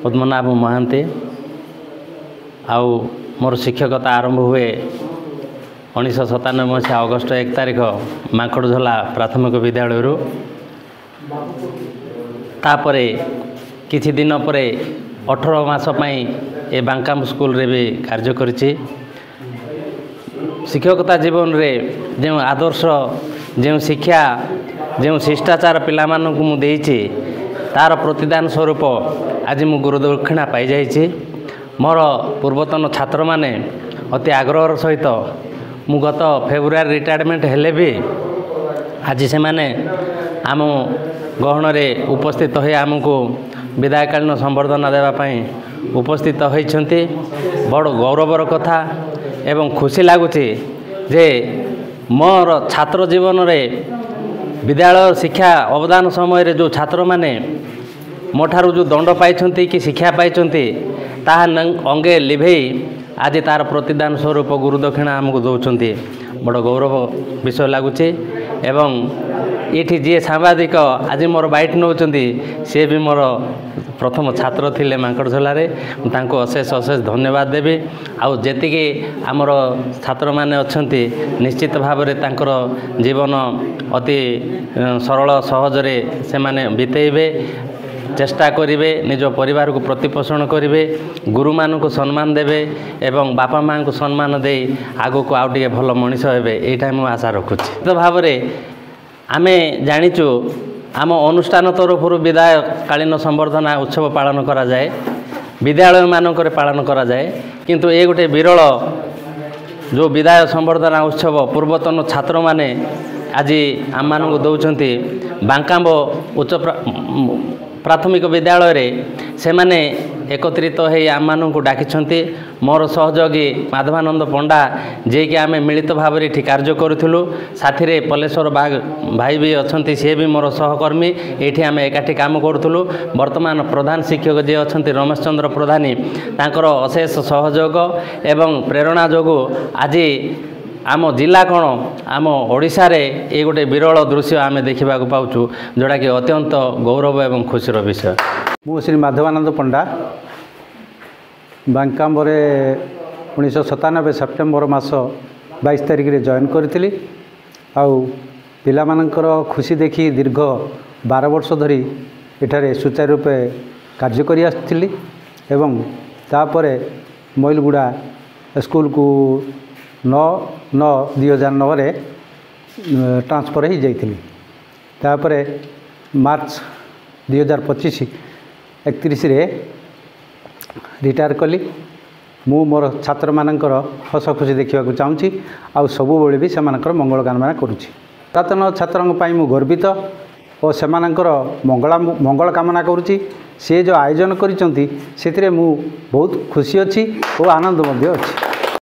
पद्मनाभ महांती आउ मोर शिक्षकता आरंभ हुए 1997 मसीहा अगस्ट 1 तारिख माखड़झोला प्राथमिक विद्यालय तापरे किछि दिन पर 18 मास पई ए बांकाम स्कूल रे भी कार्य करिछि। शिक्षकता जीवन रे जो आदर्श जो शिक्षा जो शिष्टाचार पिला मानकु मु देइछि तार प्रतिदान स्वरूप आज मु गुरुदक्षिणा पाई जाइछि। मोर पूर्वतन छात्र माने अति आग्रहर सहित मु गत फेब्रुआरी रिटायरमेंट हेले भी आज से माने आम गहन रे उपस्थित हो आमको विदायकालीन संबर्धना देवाई उपस्थित होती। बड़ गौरवर कथा एवं खुशी लगुच जे मोर छात्र जीवन रे विद्यालय शिक्षा अवदान समय जो छात्र माने मोठारू जो दंड पाई कि शिक्षा पाई ताहा अंगे लिभेई आज तार प्रतिदान स्वरूप गुरुदक्षिणा आमको दौरान बड़ गौरव विषय लगुच। एवं ये जी सांबादिक आज मोर बाइट नौकरी सी भी मोर प्रथम छात्र थिले माकड़झोलारे तांको अशेष अशेष धन्यवाद देवी। आउ जेतिके आमर छात्र माने अछंती निश्चित भाव रे तांकर जीवन अति सरल सहजरे से माने बितेइबे चेष्टा करिवे निज परिवार को प्रतिपोषण करिवे गुरु मान को सम्मान देवे एवं बापा माँ को सम्मान दे आगो को आउ टिके भल मनीष हेबे एटा मु आशा रखुछि। तो भाव रे आमे जानिचु आम अनुष्ठान तरफ विदायकालीन संबर्धना उत्सव पालन करा जाए विद्यालय मानक पालन करा जाए किंतु ये गोटे विरल जो विदाय संबर्धना उत्सव पूर्वतन छात्र माने आज आम मानक दौरान बांकाम्ब उच्च प्राथमिक विद्यालय रे से माने एकत्रित हो आम मानक डाकिछंती। मोर सहयोगी माधवानंद पंडा जे कि आमे मिलित भाव रे कार्य करूथुलु साथी रे पलेश्वर बाग भाई भी अछंती से भी मोर सहकर्मी एठी आमे एकाठी काम करूथुलु। वर्तमान प्रधान शिक्षक जे अछंती रमेश चंद्र प्रधानी तांकर अशेष सहयोग एवं प्रेरणा जोगु आज आम जिला कौन आम ओडिशा रे ये गोटे विरल दृश्य आमे देखा पाऊँ जोड़ा कि अत्यंत गौरव एवं खुशीर विषय। मु श्री माधवानंद पंडा बांकाम्बरे 1997 सेप्टेम्बर मास 22 तारिख रे जॉइन करी आउ पिला मानकर खुशी देखी दीर्घ 12 वर्ष धरी एठारे सुचारू रूपे कार्य करी आसथिली एवं तापरे मइलगुड़ा स्कूल को 9/9/2009 रे ट्रांसफर हो जाइथिली। तापरे मार्च 2025 31 रे रिटायर कली। मु मोर छात्र मानकर हस खुशी देखा चाहूँगी आउ सबु बेले भी सेमानकर मंगल कामना करुच्ची। पुरातन छात्रों पाई मु गर्वित और सेमानकर मंगल कामना करुच्ची। से जो आयोजन करिसंती सेतिरे मु बहुत खुशी अच्छी और आनंद मध्य अच्छी।